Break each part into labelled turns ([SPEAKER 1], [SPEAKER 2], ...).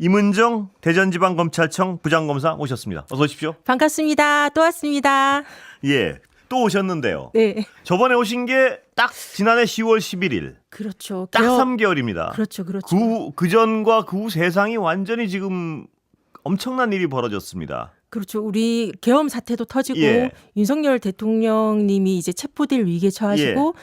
[SPEAKER 1] 임은정 대전지방검찰청 부장검사 모셨습니다. 어서 오십시오.
[SPEAKER 2] 반갑습니다. 또 왔습니다.
[SPEAKER 1] 예, 또 오셨는데요.
[SPEAKER 2] 네.
[SPEAKER 1] 저번에 오신 게 딱 지난해 10월 11일.
[SPEAKER 2] 그렇죠.
[SPEAKER 1] 딱 3개월입니다.
[SPEAKER 2] 그렇죠. 그렇죠.
[SPEAKER 1] 그 전과 그 후 세상이 완전히 지금 엄청난 일이 벌어졌습니다.
[SPEAKER 2] 그렇죠. 우리 계엄 사태도 터지고
[SPEAKER 1] 예.
[SPEAKER 2] 윤석열 대통령님이 이제 체포될 위기에 처하시고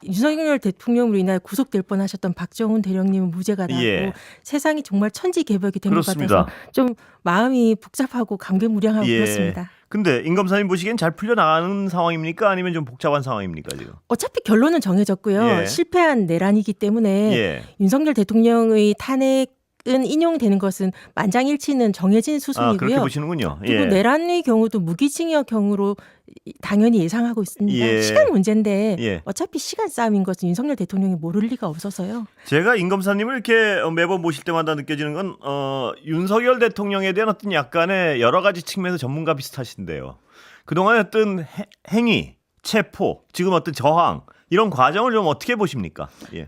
[SPEAKER 2] 윤석열 대통령으로 인하여 구속될 뻔하셨던 박정훈 대령님은 무죄가 나고
[SPEAKER 1] 예.
[SPEAKER 2] 세상이 정말 천지개벽이 된 것
[SPEAKER 1] 그렇습니다.
[SPEAKER 2] 같아서 좀 마음이 복잡하고 감개무량하고 그렇습니다.
[SPEAKER 1] 근데 임 검사님 보시기엔 잘 풀려나가는 상황입니까? 아니면 좀 복잡한 상황입니까 지금?
[SPEAKER 2] 어차피 결론은 정해졌고요.
[SPEAKER 1] 예.
[SPEAKER 2] 실패한 내란이기 때문에
[SPEAKER 1] 예.
[SPEAKER 2] 윤석열 대통령의 탄핵은 인용되는 것은 만장일치는 정해진
[SPEAKER 1] 아,
[SPEAKER 2] 수순이고요.
[SPEAKER 1] 그렇게 보시는군요.
[SPEAKER 2] 그리고
[SPEAKER 1] 예.
[SPEAKER 2] 내란의 경우도 무기징역 경우로 당연히 예상하고 있습니다.
[SPEAKER 1] 예.
[SPEAKER 2] 시간 문제인데
[SPEAKER 1] 예.
[SPEAKER 2] 어차피 시간 싸움인 것은 윤석열 대통령이 모를 리가 없어서요.
[SPEAKER 1] 제가 임 검사님을 이렇게 매번 모실 때마다 느껴지는 건 윤석열 대통령에 대한 어떤 약간의 여러 가지 측면에서 전문가 비슷하신데요. 그동안의 어떤 행위, 체포, 지금 어떤 저항 이런 과정을 좀 어떻게 보십니까? 예.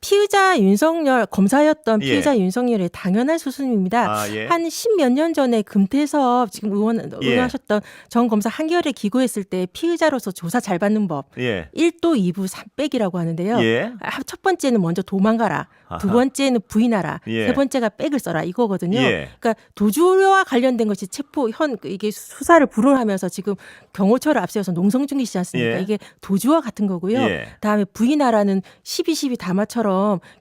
[SPEAKER 2] 피의자 윤석열 검사였던
[SPEAKER 1] 예.
[SPEAKER 2] 피의자 윤석열의 당연한 수순입니다.
[SPEAKER 1] 아, 예.
[SPEAKER 2] 한 10몇 년 전에 금태섭 지금 의원하셨던 전 검사 한겨레 기고했을 때 피의자로서 조사 잘 받는 법
[SPEAKER 1] 예.
[SPEAKER 2] 1도 2부 3백이라고 하는데요.
[SPEAKER 1] 예.
[SPEAKER 2] 첫 번째는 먼저 도망가라. 두
[SPEAKER 1] 아하.
[SPEAKER 2] 번째는 부인하라.
[SPEAKER 1] 예.
[SPEAKER 2] 세 번째가 백을 써라 이거거든요.
[SPEAKER 1] 예.
[SPEAKER 2] 그러니까 도주와 관련된 것이 이게 수사를 불응하면서 지금 경호처를 앞세워서 농성 중이시지 않습니까?
[SPEAKER 1] 예.
[SPEAKER 2] 이게 도주와 같은 거고요.
[SPEAKER 1] 예.
[SPEAKER 2] 다음에 부인하라는 12.12 담화처럼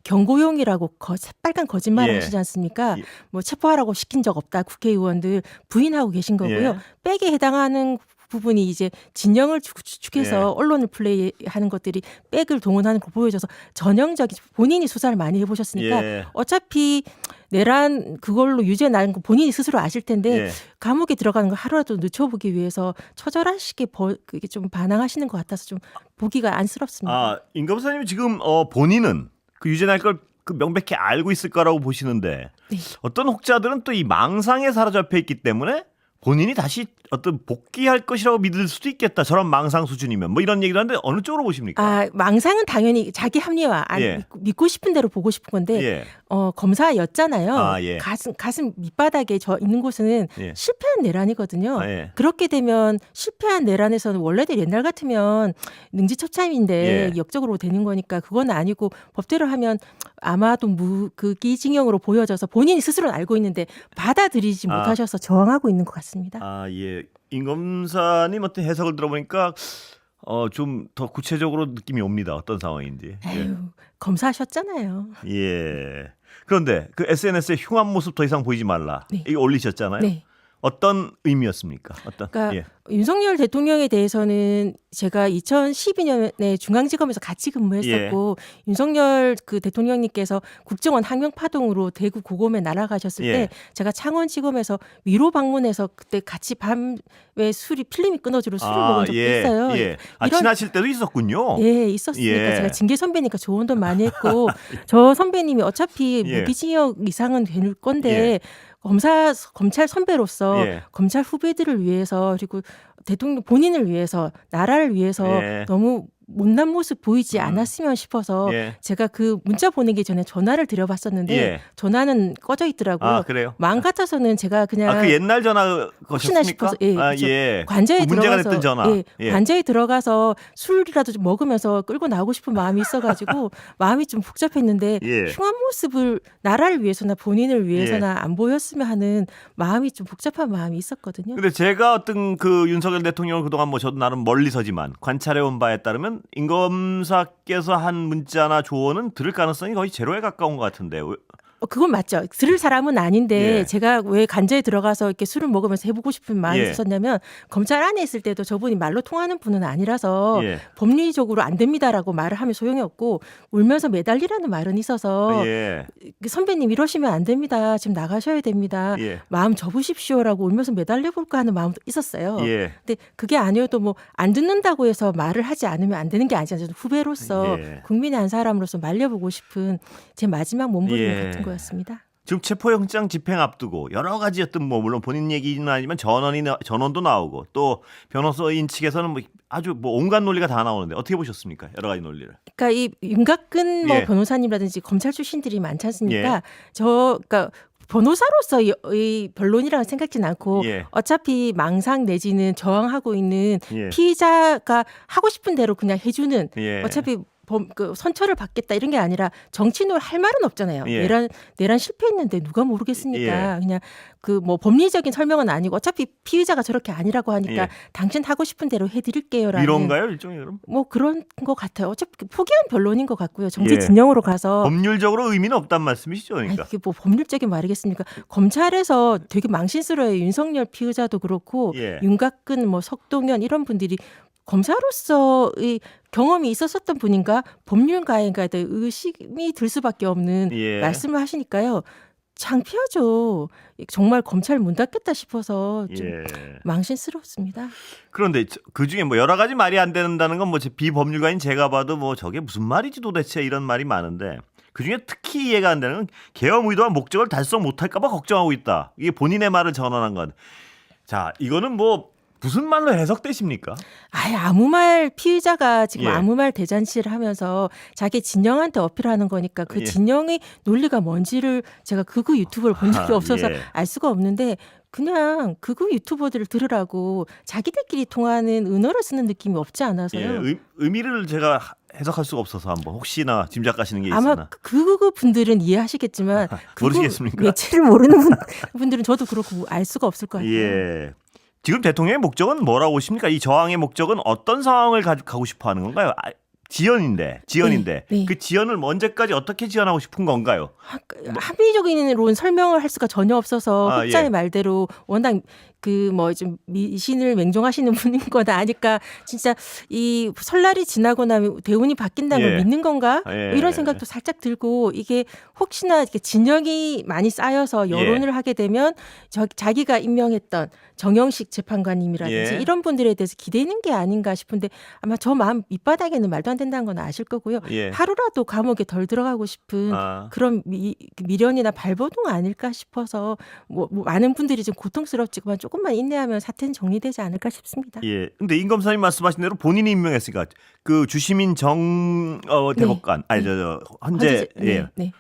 [SPEAKER 2] 경고용이라고 새빨간 거짓말을
[SPEAKER 1] 예.
[SPEAKER 2] 하시지 않습니까?
[SPEAKER 1] 예.
[SPEAKER 2] 뭐 체포하라고 시킨 적 없다. 국회의원들 부인하고 계신 거고요.
[SPEAKER 1] 예.
[SPEAKER 2] 백에 해당하는 부분이 이제 진영을 추측해서
[SPEAKER 1] 예.
[SPEAKER 2] 언론을 플레이하는 것들이 백을 동원하는 거 보여줘서 전형적인 본인이 수사를 많이 해보셨으니까
[SPEAKER 1] 예.
[SPEAKER 2] 어차피 내란 그걸로 유죄 나는 거 본인이 스스로 아실 텐데
[SPEAKER 1] 예.
[SPEAKER 2] 감옥에 들어가는 거 하루라도 늦춰보기 위해서 처절하시게 그게 좀 반항하시는 것 같아서 좀 보기가 안쓰럽습니다.
[SPEAKER 1] 아, 임 검사님이 지금 본인은 그 유죄 날 걸 그 명백히 알고 있을 거라고 보시는데
[SPEAKER 2] 네.
[SPEAKER 1] 어떤 혹자들은 또 이 망상에 사로잡혀 있기 때문에 본인이 다시 어떤 복귀할 것이라고 믿을 수도 있겠다. 저런 망상 수준이면 뭐 이런 얘기를 하는데 어느 쪽으로 보십니까?
[SPEAKER 2] 아, 망상은 당연히 자기 합리화
[SPEAKER 1] 예.
[SPEAKER 2] 믿고 싶은 대로 보고 싶은 건데
[SPEAKER 1] 예.
[SPEAKER 2] 검사였잖아요.
[SPEAKER 1] 아, 예.
[SPEAKER 2] 가슴 밑바닥에 저 있는 곳은
[SPEAKER 1] 예.
[SPEAKER 2] 실패한 내란이거든요.
[SPEAKER 1] 아, 예.
[SPEAKER 2] 그렇게 되면 실패한 내란에서는 원래대로 옛날 같으면 능지처참인데
[SPEAKER 1] 예.
[SPEAKER 2] 역적으로 되는 거니까 그건 아니고 법대로 하면 아마도 무기징역으로 보여져서 본인이 스스로는 알고 있는데 받아들이지
[SPEAKER 1] 아.
[SPEAKER 2] 못하셔서 저항하고 있는 것 같습니다.
[SPEAKER 1] 아, 예. 임 검사님 어떤 해석을 들어보니까 좀 더 구체적으로 느낌이 옵니다. 어떤 상황인지.
[SPEAKER 2] 에휴, 검사하셨잖아요.
[SPEAKER 1] 예. 그런데 그 SNS에 흉한 모습 더 이상 보이지 말라.
[SPEAKER 2] 네.
[SPEAKER 1] 이거 올리셨잖아요.
[SPEAKER 2] 네.
[SPEAKER 1] 어떤 의미였습니까?
[SPEAKER 2] 그러니까
[SPEAKER 1] 예.
[SPEAKER 2] 윤석열 대통령에 대해서는 제가 2012년에 중앙지검에서 같이 근무했었고 윤석열 그 대통령님께서 국정원 항명파동으로 대구 고검에 날아가셨을
[SPEAKER 1] 예.
[SPEAKER 2] 때 제가 창원지검에서 위로 방문해서 그때 같이 밤에 필름이 끊어지고 술을 먹은 적도 있어요.
[SPEAKER 1] 예. 아,
[SPEAKER 2] 이런-
[SPEAKER 1] 친하실 때도 있었군요.
[SPEAKER 2] 예, 있었으니까
[SPEAKER 1] 예.
[SPEAKER 2] 제가 징계 선배니까 조언도 많이 했고 저 선배님이 어차피
[SPEAKER 1] 예.
[SPEAKER 2] 무기징역 이상은 될 건데 검찰 선배로서
[SPEAKER 1] 예.
[SPEAKER 2] 검찰 후배들을 위해서 그리고 대통령 본인을 위해서 나라를 위해서
[SPEAKER 1] 예.
[SPEAKER 2] 너무 못난 모습 보이지 않았으면 싶어서
[SPEAKER 1] 예.
[SPEAKER 2] 제가 그 문자 보내기 전에 전화를 드려봤었는데
[SPEAKER 1] 예.
[SPEAKER 2] 전화는 꺼져 있더라고요.
[SPEAKER 1] 아, 그래요?
[SPEAKER 2] 마음 같아서는 제가 그냥
[SPEAKER 1] 그 옛날 전화
[SPEAKER 2] 혹시나
[SPEAKER 1] 거셨습니까?
[SPEAKER 2] 싶어서 예,
[SPEAKER 1] 아,
[SPEAKER 2] 그렇죠.
[SPEAKER 1] 예.
[SPEAKER 2] 관저에
[SPEAKER 1] 그 문제가
[SPEAKER 2] 들어가서
[SPEAKER 1] 됐던 전화. 예.
[SPEAKER 2] 관저에 들어가서 술이라도 좀 먹으면서 끌고 나오고 싶은 마음이 있어가지고 마음이 좀 복잡했는데
[SPEAKER 1] 예.
[SPEAKER 2] 흉한 모습을 나라를 위해서나 본인을 위해서나 안 보였으면 하는 마음이 좀 복잡한 마음이 있었거든요.
[SPEAKER 1] 근데 제가 어떤 그 윤석열 대통령을 그동안 뭐 저도 나름 멀리서지만 관찰해 온 바에 따르면 임 검사께서 한 문자나 조언은 들을 가능성이 거의 제로에 가까운 것 같은데.
[SPEAKER 2] 그건 맞죠. 들을 사람은 아닌데
[SPEAKER 1] 예.
[SPEAKER 2] 제가 왜 관저에 들어가서 이렇게 술을 먹으면서 해보고 싶은 마음이
[SPEAKER 1] 예.
[SPEAKER 2] 있었냐면 검찰 안에 있을 때도 저분이 말로 통하는 분은 아니라서
[SPEAKER 1] 예.
[SPEAKER 2] 법리적으로 안 됩니다라고 말을 하면 소용이 없고 울면서 매달리라는 말은 있어서
[SPEAKER 1] 예.
[SPEAKER 2] 선배님 이러시면 안 됩니다. 지금 나가셔야 됩니다.
[SPEAKER 1] 예.
[SPEAKER 2] 마음 접으십시오라고 울면서 매달려 볼까 하는 마음도 있었어요.
[SPEAKER 1] 예.
[SPEAKER 2] 근데 그게 아니어도 뭐 안 듣는다고 해서 말을 하지 않으면 안 되는 게 아니잖아요. 저는 후배로서
[SPEAKER 1] 예.
[SPEAKER 2] 국민의 한 사람으로서 말려보고 싶은 제 마지막 몸부림
[SPEAKER 1] 예.
[SPEAKER 2] 같은 거였습니다.
[SPEAKER 1] 지금 체포영장 집행 앞두고 여러 가지 어떤 뭐 물론 본인 얘기는 아니지만 전원도 나오고 또 변호사인 측에서는 뭐 아주 뭐 온갖 논리가 다 나오는데 어떻게 보셨습니까? 여러 가지 논리를.
[SPEAKER 2] 그러니까 이 윤곽근 뭐
[SPEAKER 1] 예.
[SPEAKER 2] 변호사님이라든지 검찰 출신들이 많지 않습니까?
[SPEAKER 1] 예.
[SPEAKER 2] 그러니까 변호사로서 이 변론이라고 생각지는 않고
[SPEAKER 1] 예.
[SPEAKER 2] 어차피 망상 내지는 저항하고 있는
[SPEAKER 1] 예.
[SPEAKER 2] 피의자가 하고 싶은 대로 그냥 해주는
[SPEAKER 1] 예.
[SPEAKER 2] 어차피 그 선처를 받겠다 이런 게 아니라 정치인으로 할 말은 없잖아요.
[SPEAKER 1] 예.
[SPEAKER 2] 내란 실패했는데 누가 모르겠습니까?
[SPEAKER 1] 예.
[SPEAKER 2] 그냥 그 뭐 법리적인 설명은 아니고 어차피 피의자가 저렇게 아니라고 하니까
[SPEAKER 1] 예.
[SPEAKER 2] 당신 하고 싶은 대로 해드릴게요라는
[SPEAKER 1] 위로인가요, 일종의 그럼?
[SPEAKER 2] 뭐 그런 것 같아요. 어차피 포기한 변론인 것 같고요. 정치
[SPEAKER 1] 예.
[SPEAKER 2] 진영으로 가서
[SPEAKER 1] 법률적으로 의미는 없단 말씀이시죠, 그러니까.
[SPEAKER 2] 아니, 그게 뭐 법률적인 말이겠습니까? 검찰에서 되게 망신스러워요. 윤석열 피의자도 그렇고
[SPEAKER 1] 예.
[SPEAKER 2] 윤곽근, 뭐 석동현 이런 분들이 검사로서의 경험이 있었었던 분인가 법률가인가에 대해 의심이 들 수밖에 없는
[SPEAKER 1] 예.
[SPEAKER 2] 말씀을 하시니까요. 창피하죠. 정말 검찰 문 닫겠다 싶어서 좀
[SPEAKER 1] 예.
[SPEAKER 2] 망신스럽습니다.
[SPEAKER 1] 그런데 그 중에 뭐 여러 가지 말이 안 된다는 건 뭐 비법률가인 제가 봐도 뭐 저게 무슨 말이지 도대체 이런 말이 많은데 그 중에 특히 이해가 안 되는 건 계엄 의도와 목적을 달성 못할까 봐 걱정하고 있다. 이게 본인의 말을 전환한 건. 자, 이거는 뭐 무슨 말로 해석되십니까?
[SPEAKER 2] 아예 아무 말 피의자가 지금
[SPEAKER 1] 예.
[SPEAKER 2] 아무 말 대잔치를 하면서 자기 진영한테 어필하는 거니까 그
[SPEAKER 1] 예.
[SPEAKER 2] 진영의 논리가 뭔지를 제가 극우 유튜브를 본 적이 없어서
[SPEAKER 1] 예.
[SPEAKER 2] 알 수가 없는데 그냥 극우 유튜버들을 들으라고 자기들끼리 통하는 은어를 쓰는 느낌이 없지 않아서요.
[SPEAKER 1] 예. 의미를 제가 해석할 수가 없어서 한번 혹시나 짐작하시는 게
[SPEAKER 2] 아마
[SPEAKER 1] 있으나
[SPEAKER 2] 극우 분들은 이해하시겠지만 극우
[SPEAKER 1] 모르시겠습니까?
[SPEAKER 2] 매체를 모르는 분들은 저도 그렇고 알 수가 없을 것 같아요.
[SPEAKER 1] 예. 지금 대통령의 목적은 뭐라고 보십니까? 이 저항의 목적은 어떤 상황을 가고 싶어 하는 건가요? 지연인데
[SPEAKER 2] 네, 네.
[SPEAKER 1] 그 지연을 언제까지 어떻게 지연하고 싶은 건가요?
[SPEAKER 2] 합리적인 설명을 할 수가 전혀 없어서
[SPEAKER 1] 아,
[SPEAKER 2] 혹자의
[SPEAKER 1] 예.
[SPEAKER 2] 말대로 워낙 그 뭐 좀 미신을 맹종하시는 분인 거다 아니까 진짜 이 설날이 지나고 나면 대운이 바뀐다면
[SPEAKER 1] 예.
[SPEAKER 2] 믿는 건가?
[SPEAKER 1] 예.
[SPEAKER 2] 뭐 이런 생각도 살짝 들고 이게 혹시나 이렇게 진영이 많이 쌓여서 여론을
[SPEAKER 1] 예.
[SPEAKER 2] 하게 되면 자기가 임명했던 정영식 재판관님이라든지
[SPEAKER 1] 예.
[SPEAKER 2] 이런 분들에 대해서 기대는 게 아닌가 싶은데 아마 저 마음 밑바닥에는 말도 안 된다는 건 아실 거고요.
[SPEAKER 1] 예.
[SPEAKER 2] 하루라도 감옥에 덜 들어가고 싶은 그런 미련이나 발버둥 아닐까 싶어서 뭐 많은 분들이 좀 고통스럽지만 조금만 인내하면 사태는 정리되지 않을까 싶습니다.
[SPEAKER 1] 예. 근데 임 검사님 말씀하신 대로 본인이 임명했으니까 그 주시민 대법관 아니 헌재 예.
[SPEAKER 2] 네.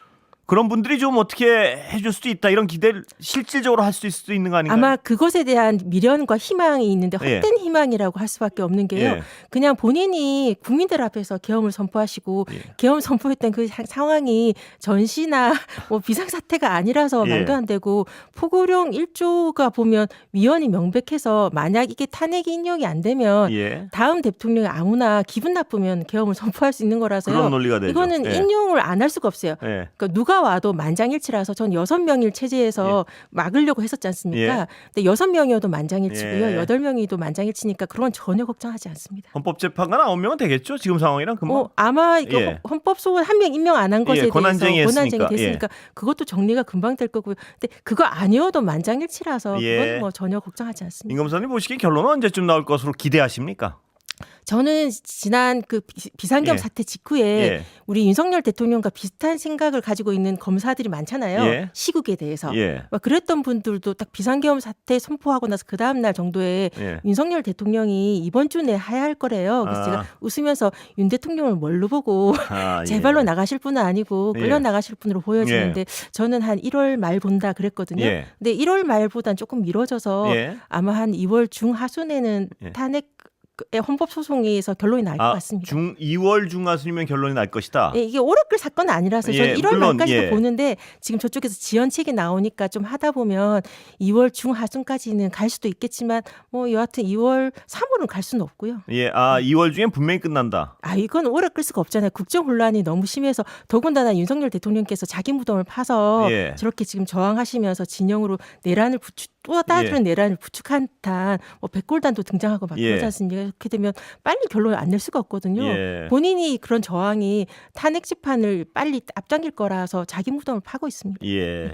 [SPEAKER 1] 그런 분들이 좀 어떻게 해줄 수도 있다 이런 기대를 실질적으로 할 수 있을 수도 있는 거 아닌가요?
[SPEAKER 2] 아마 그것에 대한 미련과 희망이 있는데 헛된 희망이라고 할 수밖에 없는 게요.
[SPEAKER 1] 예.
[SPEAKER 2] 그냥 본인이 국민들 앞에서 계엄을 선포하시고
[SPEAKER 1] 예.
[SPEAKER 2] 계엄 선포했던 그 상황이 전시나 뭐 비상사태가 아니라서
[SPEAKER 1] 예.
[SPEAKER 2] 말도 안 되고 포고령 1조가 보면 위헌이 명백해서 만약 이게 탄핵이 인용이 안 되면
[SPEAKER 1] 예.
[SPEAKER 2] 다음 대통령이 아무나 기분 나쁘면 계엄을 선포할 수 있는 거라서요.
[SPEAKER 1] 그런 논리가 되죠.
[SPEAKER 2] 이거는
[SPEAKER 1] 예.
[SPEAKER 2] 인용을 안 할 수가 없어요.
[SPEAKER 1] 예.
[SPEAKER 2] 그러니까 누가 와도 만장일치라서 전 6명일 체제에서 막으려고 했었지 않습니까? 근데 6명이어도 만장일치고요.
[SPEAKER 1] 예.
[SPEAKER 2] 8명이도 만장일치니까 그런 전혀 걱정하지 않습니다.
[SPEAKER 1] 헌법재판관 9명은 되겠죠? 지금 상황이랑 금방.
[SPEAKER 2] 아마 이거
[SPEAKER 1] 예.
[SPEAKER 2] 헌법소원 1명 임명 안 한 것에 대해서
[SPEAKER 1] 권한쟁의
[SPEAKER 2] 권한쟁이
[SPEAKER 1] 했으니까.
[SPEAKER 2] 됐으니까 그것도 정리가 금방 될 거고요. 근데 그거 아니어도 만장일치라서 그건 뭐 전혀 걱정하지 않습니다.
[SPEAKER 1] 임 검사님 보시기에 결론은 언제쯤 나올 것으로 기대하십니까?
[SPEAKER 2] 저는 지난 그 비상계엄
[SPEAKER 1] 예.
[SPEAKER 2] 사태 직후에
[SPEAKER 1] 예.
[SPEAKER 2] 우리 윤석열 대통령과 비슷한 생각을 가지고 있는 검사들이 많잖아요.
[SPEAKER 1] 예.
[SPEAKER 2] 시국에 대해서.
[SPEAKER 1] 예.
[SPEAKER 2] 막 그랬던 분들도 딱 비상계엄 사태 선포하고 나서 그 다음 날 정도에
[SPEAKER 1] 예.
[SPEAKER 2] 윤석열 대통령이 이번 주 내에 하야할 거래요. 그래서 제가 웃으면서 윤 대통령을 뭘로 보고 제발로 나가실 분은 아니고 끌려 나가실 분으로 보여지는데 저는 한 1월 말 본다 그랬거든요.
[SPEAKER 1] 예.
[SPEAKER 2] 근데 1월 말보단 조금 미뤄져서 아마 한 2월 중하순에는 탄핵 헌법 소송에서 결론이 날 것 같습니다.
[SPEAKER 1] 2월 중하순이면 결론이 날 것이다.
[SPEAKER 2] 예, 이게 오래 끌 사건은 아니라서 저는 1월 말까지도 보는데 지금 저쪽에서 지연책이 나오니까 좀 하다 보면 2월 중하순까지는 갈 수도 있겠지만 뭐 여하튼 2월 3월은 갈 수는 없고요.
[SPEAKER 1] 예, 2월 중엔 분명히 끝난다.
[SPEAKER 2] 이건 오래 끌 수가 없잖아요. 국정 혼란이 너무 심해서 더군다나 윤석열 대통령께서 자기 무덤을 파서 저렇게 지금 저항하시면서 진영으로 내란을 또 다른 내란을 부축한 듯한 뭐 백골단도 등장하고 막 그러지 않습니까? 그렇게 되면 빨리 결론을 안 낼 수가 없거든요. 본인이 그런 저항이 탄핵 재판을 빨리 앞당길 거라서 자기 무덤을 파고 있습니다.
[SPEAKER 1] 예.